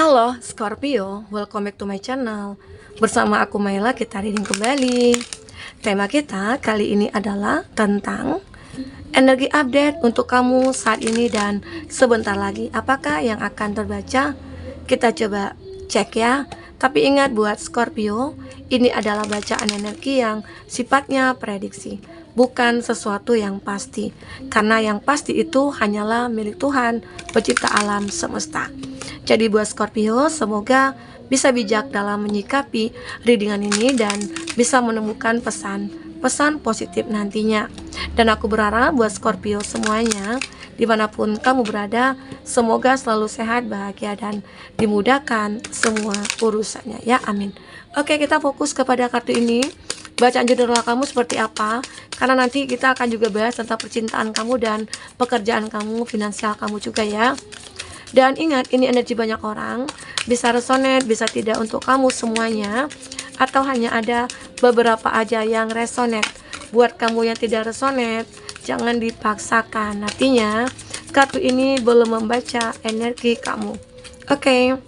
Halo Scorpio, welcome back to my channel. Bersama aku Maila, kita reading kembali. Tema kita kali ini adalah tentang energi update untuk kamu saat ini dan sebentar lagi. Apakah yang akan terbaca? Kita coba cek ya. Tapi ingat buat Scorpio, ini adalah bacaan energi yang sifatnya prediksi, bukan sesuatu yang pasti. Karena yang pasti itu hanyalah milik Tuhan, pencipta alam semesta. Jadi buat Scorpio, semoga bisa bijak dalam menyikapi readingan ini dan bisa menemukan pesan positif nantinya. Dan aku berharap buat Scorpio semuanya, dimanapun kamu berada, semoga selalu sehat, bahagia, dan dimudahkan semua urusannya ya, amin. Oke, kita fokus kepada kartu ini. Bacaan jurnal kamu seperti apa, karena nanti kita akan juga bahas tentang percintaan kamu dan pekerjaan kamu, finansial kamu juga ya. Dan ingat, ini energi banyak orang, bisa resonate, bisa tidak untuk kamu semuanya, atau hanya ada beberapa aja yang resonate. Buat kamu yang tidak resonate, jangan dipaksakan, artinya kartu ini belum membaca energi kamu. Oke.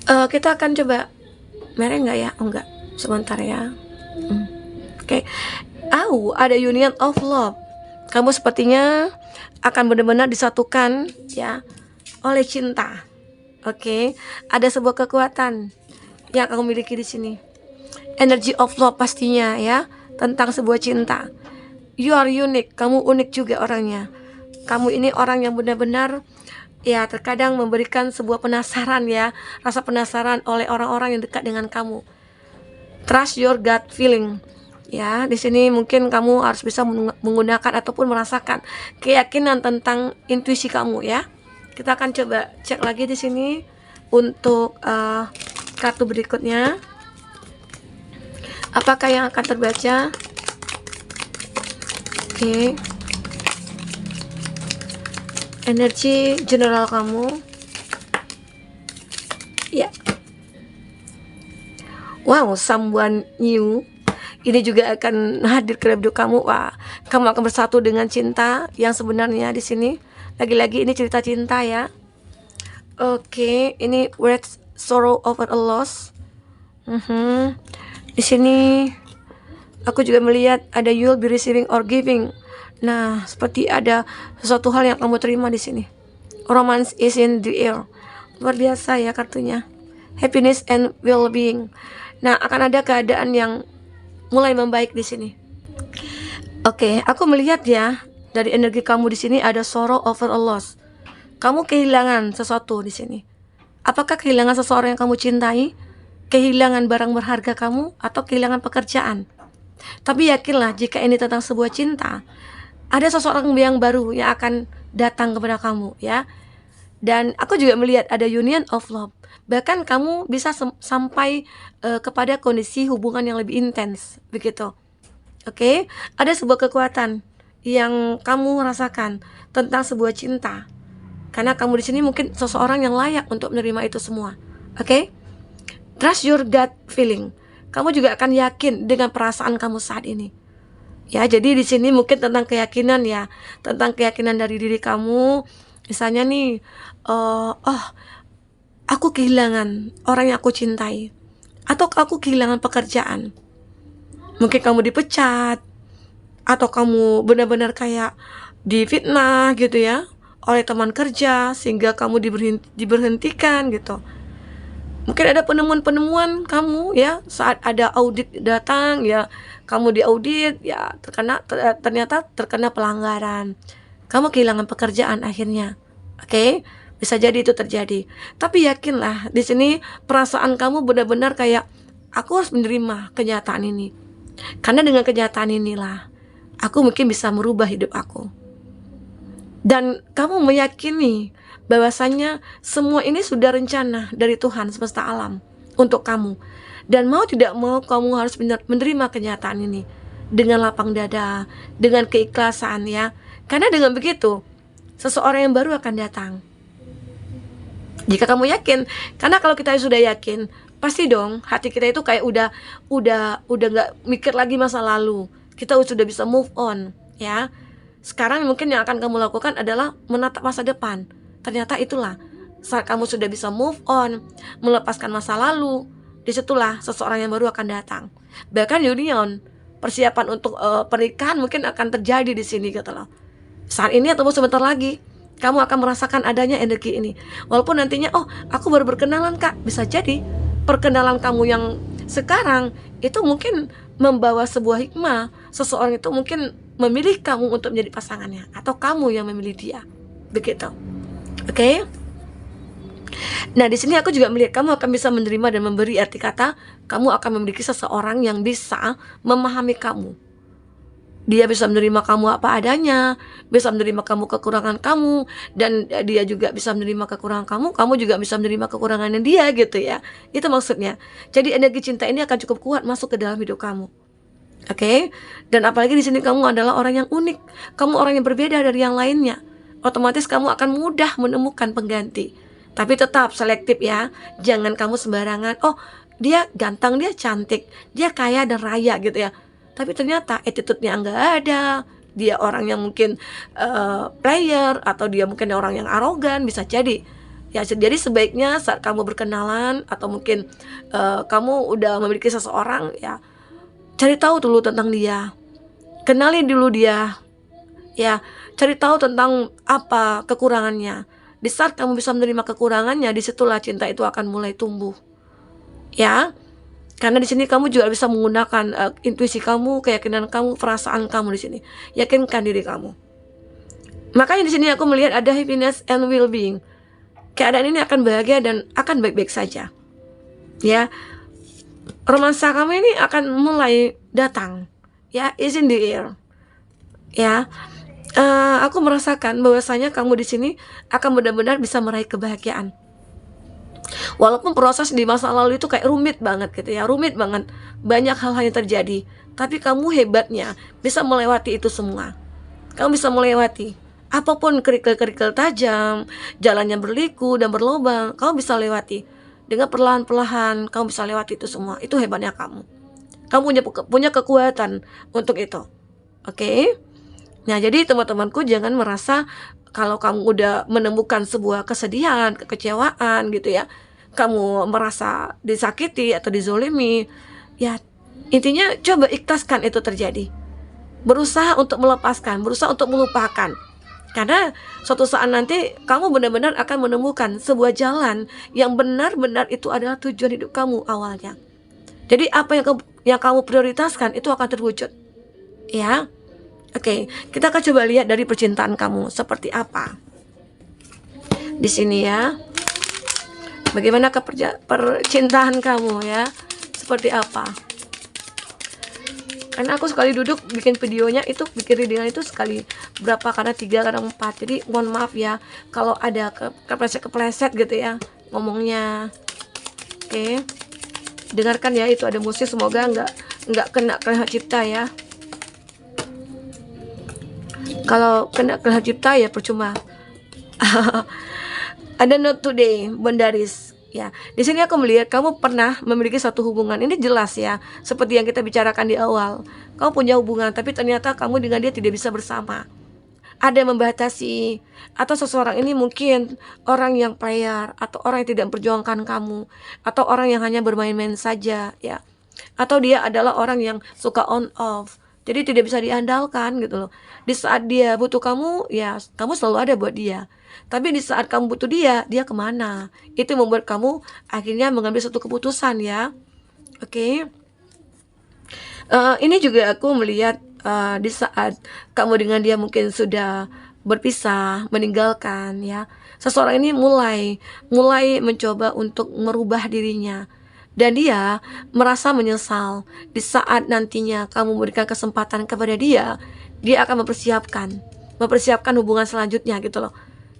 Kita akan coba merah nggak ya? Oh enggak, sebentar ya. Oke. Ada Union of Love. Kamu sepertinya akan benar-benar disatukan ya oleh cinta. Oke, ada sebuah kekuatan yang kamu miliki di sini. Energy of love pastinya ya, tentang sebuah cinta. You are unique, kamu unik juga orangnya. Kamu ini orang yang benar-benar ya terkadang memberikan sebuah penasaran ya, rasa penasaran oleh orang-orang yang dekat dengan kamu. Trust your gut feeling. Ya, di sini mungkin kamu harus bisa menggunakan ataupun merasakan keyakinan tentang intuisi kamu ya. Kita akan coba cek lagi di sini untuk kartu berikutnya. Apakah yang akan terbaca? Oke. Energi general kamu. Ya. Wow, someone new. Ini juga akan hadir ke hidup kamu. Wah, kamu akan bersatu dengan cinta yang sebenarnya di sini. Lagi-lagi ini cerita cinta ya. Oke, ini words sorrow over a loss. Di sini aku juga melihat ada you'll be receiving or giving. Nah, seperti ada sesuatu hal yang kamu terima di sini. Romance is in the air. Luar biasa ya kartunya. Happiness and well-being. Nah, akan ada keadaan yang mulai membaik di sini. Oke, aku melihat ya dari energi kamu di sini ada sorrow over a loss. Kamu kehilangan sesuatu di sini. Apakah kehilangan seseorang yang kamu cintai, kehilangan barang berharga kamu, atau kehilangan pekerjaan? Tapi yakinlah jika ini tentang sebuah cinta, ada seseorang yang baru yang akan datang kepada kamu ya. Dan aku juga melihat ada union of love. Bahkan kamu bisa sampai kepada kondisi hubungan yang lebih intens, begitu. Oke, ada sebuah kekuatan yang kamu rasakan tentang sebuah cinta. Karena kamu di sini mungkin seseorang yang layak untuk menerima itu semua. Oke? Trust your gut feeling. Kamu juga akan yakin dengan perasaan kamu saat ini. Ya, jadi di sini mungkin tentang keyakinan ya, tentang keyakinan dari diri kamu. Misalnya nih, aku kehilangan orang yang aku cintai, atau aku kehilangan pekerjaan. Mungkin kamu dipecat, atau kamu benar-benar kayak difitnah gitu ya oleh teman kerja sehingga kamu diberhentikan gitu. Mungkin ada penemuan-penemuan kamu ya saat ada audit datang ya, kamu diaudit ya ternyata terkena pelanggaran. Kamu kehilangan pekerjaan akhirnya. Oke? Bisa jadi itu terjadi. Tapi yakinlah di sini perasaan kamu benar-benar kayak aku harus menerima kenyataan ini. Karena dengan kenyataan inilah aku mungkin bisa merubah hidup aku. Dan kamu meyakini bahwasannya semua ini sudah rencana dari Tuhan semesta alam untuk kamu. Dan mau tidak mau kamu harus menerima kenyataan ini dengan lapang dada, dengan keikhlasan ya. Karena dengan begitu seseorang yang baru akan datang. Jika kamu yakin, karena kalau kita sudah yakin, pasti dong hati kita itu kayak udah nggak mikir lagi masa lalu. Kita sudah bisa move on ya. Sekarang mungkin yang akan kamu lakukan adalah menatap masa depan. Ternyata itulah saat kamu sudah bisa move on, melepaskan masa lalu, disitulah seseorang yang baru akan datang. Bahkan union, persiapan untuk pernikahan mungkin akan terjadi di sini gitu loh. Saat ini atau sebentar lagi kamu akan merasakan adanya energi ini. Walaupun nantinya, oh aku baru berkenalan kak, bisa jadi perkenalan kamu yang sekarang itu mungkin membawa sebuah hikmah. Seseorang itu mungkin memilih kamu untuk menjadi pasangannya, atau kamu yang memilih dia, begitu. Oke? Nah di sini aku juga melihat kamu akan bisa menerima dan memberi, arti kata kamu akan memiliki seseorang yang bisa memahami kamu. Dia bisa menerima kamu apa adanya, bisa menerima kamu kekurangan kamu, dan dia juga bisa menerima kekurangan kamu juga bisa menerima kekurangannya dia gitu ya. Itu maksudnya. Jadi energi cinta ini akan cukup kuat masuk ke dalam hidup kamu. Oke? Dan apalagi di sini kamu adalah orang yang unik. Kamu orang yang berbeda dari yang lainnya. Otomatis kamu akan mudah menemukan pengganti. Tapi tetap selektif ya. Jangan kamu sembarangan, oh dia ganteng, dia cantik, dia kaya dan raya gitu ya. Tapi ternyata attitude-nya enggak ada. Dia orang yang mungkin player, atau dia mungkin orang yang arogan, bisa jadi. Ya, jadi sebaiknya saat kamu berkenalan atau mungkin kamu udah memiliki seseorang, ya cari tahu dulu tentang dia. Kenali dulu dia. Ya, cari tahu tentang apa kekurangannya. Di saat kamu bisa menerima kekurangannya, disitulah cinta itu akan mulai tumbuh. Ya. Karena di sini kamu juga bisa menggunakan intuisi kamu, keyakinan kamu, perasaan kamu di sini. Yakinkan diri kamu. Makanya di sini aku melihat ada happiness and well-being. Keadaan ini akan bahagia dan akan baik-baik saja. Ya, romansa kamu ini akan mulai datang. Ya, is in the air. Ya, aku merasakan bahwasanya kamu di sini akan benar-benar bisa meraih kebahagiaan. Walaupun proses di masa lalu itu kayak rumit banget gitu ya, rumit banget, banyak hal-hal yang terjadi, tapi kamu hebatnya bisa melewati itu semua. Kamu bisa melewati apapun kerikil-kerikil tajam, jalannya berliku dan berlubang, kamu bisa lewati dengan perlahan-perlahan. Kamu bisa lewati itu semua. Itu hebatnya kamu. Kamu punya kekuatan untuk itu. Oke? Nah, jadi teman-temanku, jangan merasa kalau kamu udah menemukan sebuah kesedihan, kekecewaan gitu ya, kamu merasa disakiti atau dizolimi, ya intinya coba ikhlaskan itu terjadi. Berusaha untuk melepaskan, berusaha untuk melupakan. Karena suatu saat nanti kamu benar-benar akan menemukan sebuah jalan yang benar-benar itu adalah tujuan hidup kamu awalnya. Jadi apa yang kamu prioritaskan itu akan terwujud. Ya. Oke, kita akan coba lihat dari percintaan kamu seperti apa. Di sini ya. Bagaimana percintaan kamu ya? Seperti apa? Karena aku sekali duduk bikin videonya itu, bikin readingan itu sekali berapa, karena 3 kadang 4. Jadi mohon maaf ya kalau ada kepleset gitu ya ngomongnya. Oke. Dengarkan ya, itu ada musik, semoga nggak kena hak cipta ya. Kalau kena hak cipta ya percuma. Ada note today, Bondaris. Ya, di sini aku melihat kamu pernah memiliki satu hubungan. Ini jelas ya, seperti yang kita bicarakan di awal. Kamu punya hubungan, tapi ternyata kamu dengan dia tidak bisa bersama. Ada yang membatasi, atau seseorang ini mungkin orang yang player, atau orang yang tidak memperjuangkan kamu, atau orang yang hanya bermain-main saja, ya. Atau dia adalah orang yang suka on off. Jadi tidak bisa diandalkan gitu loh. Di saat dia butuh kamu, ya kamu selalu ada buat dia. Tapi di saat kamu butuh dia kemana? Itu membuat kamu akhirnya mengambil satu keputusan ya. Oke. Ini juga aku melihat di saat kamu dengan dia mungkin sudah berpisah, meninggalkan ya. Seseorang ini mulai mencoba untuk merubah dirinya. Dan dia merasa menyesal. Di saat nantinya kamu memberikan kesempatan kepada dia akan mempersiapkan hubungan selanjutnya gitu loh.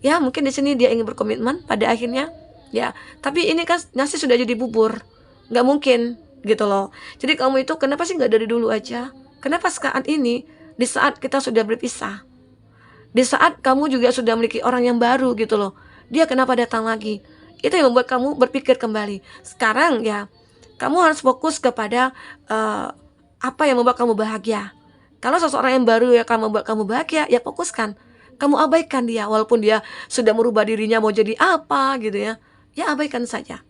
Ya mungkin di sini dia ingin berkomitmen pada akhirnya, ya. Tapi ini kan nasi sudah jadi bubur, nggak mungkin gitu loh. Jadi kamu itu kenapa sih nggak dari dulu aja? Kenapa saat ini, di saat kita sudah berpisah, di saat kamu juga sudah memiliki orang yang baru gitu loh, dia kenapa datang lagi? Itu yang membuat kamu berpikir kembali. Sekarang ya, kamu harus fokus kepada apa yang membuat kamu bahagia. Kalau seseorang yang baru yang akan membuat kamu bahagia, ya fokuskan. Kamu abaikan dia, walaupun dia sudah merubah dirinya mau jadi apa gitu ya. Ya abaikan saja.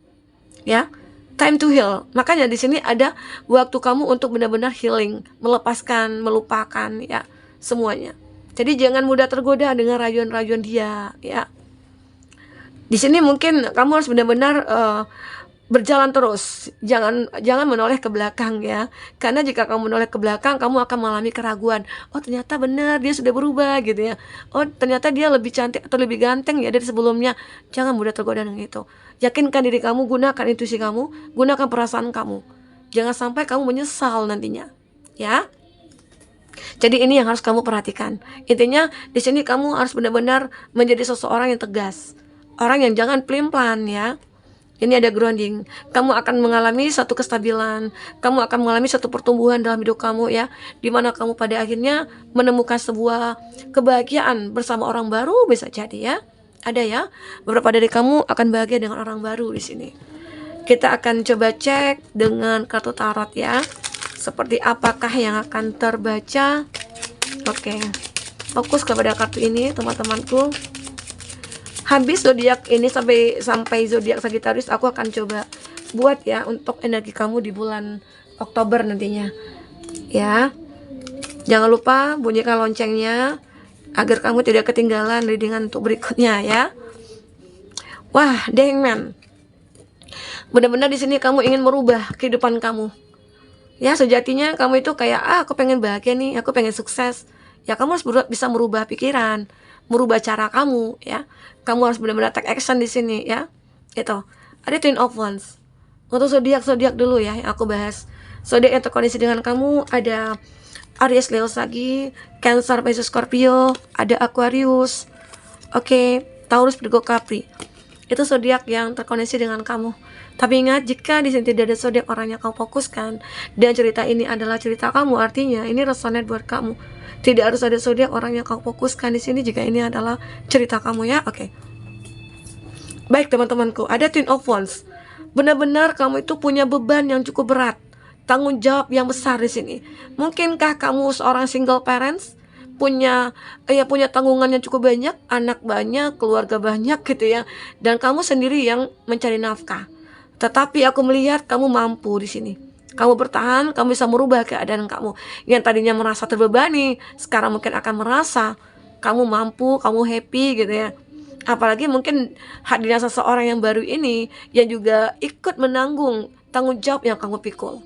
Ya. Time to heal. Makanya di sini ada waktu kamu untuk benar-benar healing, melepaskan, melupakan ya semuanya. Jadi jangan mudah tergoda dengan rayuan-rayuan dia ya. Di sini mungkin kamu harus benar-benar berjalan terus, jangan menoleh ke belakang ya. Karena jika kamu menoleh ke belakang, kamu akan mengalami keraguan. Oh ternyata benar dia sudah berubah gitu ya. Oh ternyata dia lebih cantik atau lebih ganteng ya dari sebelumnya. Jangan mudah tergoda dengan itu. Yakinkan diri kamu, gunakan intuisi kamu, gunakan perasaan kamu. Jangan sampai kamu menyesal nantinya, ya. Jadi ini yang harus kamu perhatikan. Intinya di sini kamu harus benar-benar menjadi seseorang yang tegas, orang yang jangan pelin-pelan ya. Ini ada grounding. Kamu akan mengalami satu kestabilan. Kamu akan mengalami satu pertumbuhan dalam hidup kamu ya. Dimana kamu pada akhirnya menemukan sebuah kebahagiaan bersama orang baru bisa jadi ya. Ada ya. Beberapa dari kamu akan bahagia dengan orang baru di sini. Kita akan coba cek dengan kartu tarot ya. Seperti apakah yang akan terbaca. Oke. Fokus kepada kartu ini teman-temanku. Habis zodiak ini sampai zodiak Sagittarius aku akan coba buat ya untuk energi kamu di bulan Oktober nantinya. Ya. Jangan lupa bunyikan loncengnya agar kamu tidak ketinggalan readingan untuk berikutnya ya. Wah, The Hangman. Benar-benar di sini kamu ingin merubah kehidupan kamu. Ya, sejatinya kamu itu kayak aku pengen bahagia nih, aku pengen sukses. Ya, kamu harus bisa merubah pikiran, merubah cara kamu ya. Kamu harus benar-benar take action di sini ya. Itu. Ada Twin of Wands. Untuk zodiak dulu ya yang aku bahas. Zodiak yang terkoneksi dengan kamu ada Aries, Leo, Sagi, Cancer, Pisces, Scorpio, ada Aquarius. Oke, Taurus, Virgo, Capri. Itu zodiak yang terkoneksi dengan kamu. Tapi ingat, jika di sini tidak ada zodiak orang yang kamu fokuskan dan cerita ini adalah cerita kamu, artinya ini resonate buat kamu. Tidak harus ada zodiak orang yang kamu fokuskan di sini jika ini adalah cerita kamu ya. Oke. Baik teman-temanku, ada Twin of Wands. Benar-benar kamu itu punya beban yang cukup berat, tanggung jawab yang besar di sini. Mungkinkah kamu seorang single parents, punya tanggungan yang cukup banyak, anak banyak, keluarga banyak gitu ya, dan kamu sendiri yang mencari nafkah. Tetapi aku melihat kamu mampu di sini. Kamu bertahan, kamu bisa merubah keadaan kamu. Yang tadinya merasa terbebani, sekarang mungkin akan merasa kamu mampu, kamu happy gitu ya. Apalagi mungkin hadirnya seseorang yang baru ini yang juga ikut menanggung tanggung jawab yang kamu pikul.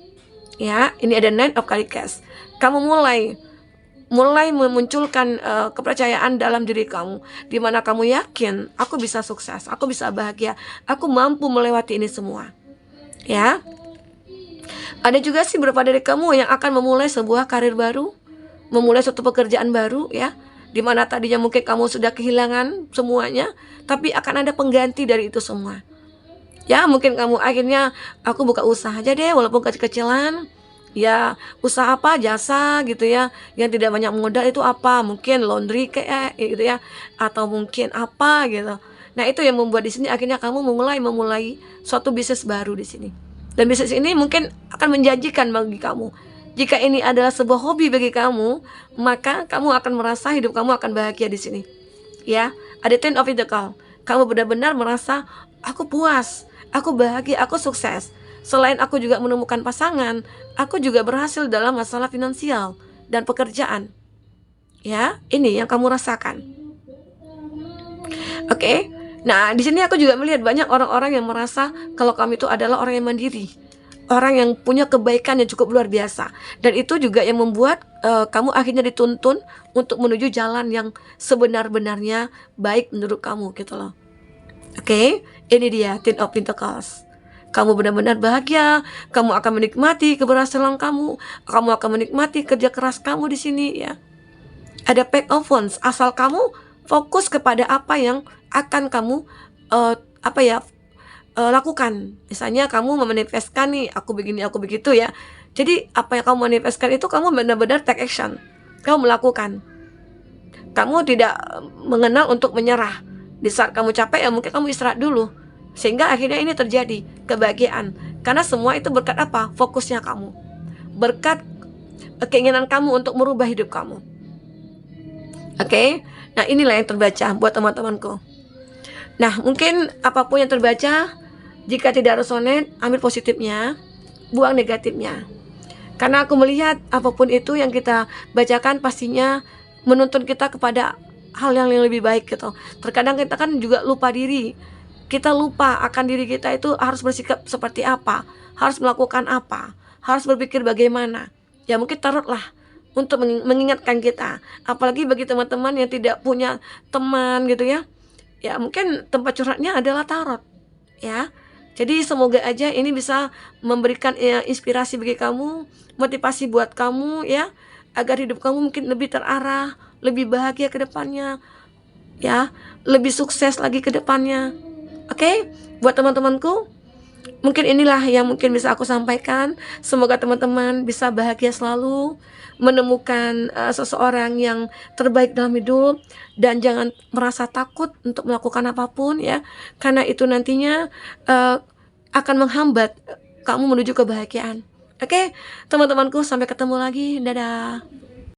Ya, ini ada Nine of Cups. Kamu mulai memunculkan kepercayaan dalam diri kamu, di mana kamu yakin aku bisa sukses, aku bisa bahagia, aku mampu melewati ini semua. Ya. Ada juga sih beberapa dari kamu yang akan memulai sebuah karir baru, memulai suatu pekerjaan baru ya, dimana tadinya mungkin kamu sudah kehilangan semuanya, tapi akan ada pengganti dari itu semua. Ya mungkin kamu akhirnya aku buka usaha aja deh walaupun kecil-kecilan. Ya usaha apa, jasa gitu ya, yang tidak banyak modal itu apa, mungkin laundry kayak gitu ya, atau mungkin apa gitu. Nah itu yang membuat di sini akhirnya kamu memulai suatu bisnis baru di sini. Dan bisnis ini mungkin akan menjanjikan bagi kamu. Jika ini adalah sebuah hobi bagi kamu, maka kamu akan merasa hidup kamu akan bahagia di sini. Ya, ada Ten of Pentacles. Kamu benar-benar merasa aku puas, aku bahagia, aku sukses. Selain aku juga menemukan pasangan, aku juga berhasil dalam masalah finansial dan pekerjaan. Ya, ini yang kamu rasakan. Oke. Nah, di sini aku juga melihat banyak orang-orang yang merasa kalau kamu itu adalah orang yang mandiri, orang yang punya kebaikan yang cukup luar biasa, dan itu juga yang membuat kamu akhirnya dituntun untuk menuju jalan yang sebenar-benarnya baik menurut kamu gitu loh. Oke, ini dia Ten of Pentacles. Kamu benar-benar bahagia, kamu akan menikmati keberhasilan kamu akan menikmati kerja keras kamu di sini ya. Ada Page of Wands, asal kamu fokus kepada apa yang akan kamu lakukan. Misalnya kamu memanifestkan nih, aku begini, aku begitu ya. Jadi apa yang kamu manifestkan itu kamu benar-benar take action. Kamu melakukan. Kamu tidak mengenal untuk menyerah. Di saat kamu capek ya mungkin kamu istirahat dulu. Sehingga akhirnya ini terjadi kebahagiaan. Karena semua itu berkat apa? Fokusnya kamu. Berkat keinginan kamu untuk merubah hidup kamu. Oke. Nah, inilah yang terbaca buat teman-temanku. Nah, mungkin apapun yang terbaca, jika tidak resonate, ambil positifnya, buang negatifnya. Karena aku melihat apapun itu yang kita bacakan pastinya menuntun kita kepada hal yang lebih baik gitu. Terkadang kita kan juga lupa diri. Kita lupa akan diri kita itu harus bersikap seperti apa, harus melakukan apa, harus berpikir bagaimana. Ya mungkin tarotlah untuk mengingatkan kita. Apalagi bagi teman-teman yang tidak punya teman gitu ya. Ya mungkin tempat curhatnya adalah tarot ya. Jadi semoga aja ini bisa memberikan inspirasi bagi kamu, motivasi buat kamu ya, agar hidup kamu mungkin lebih terarah, lebih bahagia ke depannya ya, lebih sukses lagi ke depannya. Oke, buat teman-temanku, mungkin inilah yang mungkin bisa aku sampaikan. Semoga teman-teman bisa bahagia selalu, menemukan seseorang yang terbaik dalam hidup, dan jangan merasa takut untuk melakukan apapun ya, karena itu nantinya akan menghambat kamu menuju kebahagiaan. Oke, teman-temanku, sampai ketemu lagi. Dadah.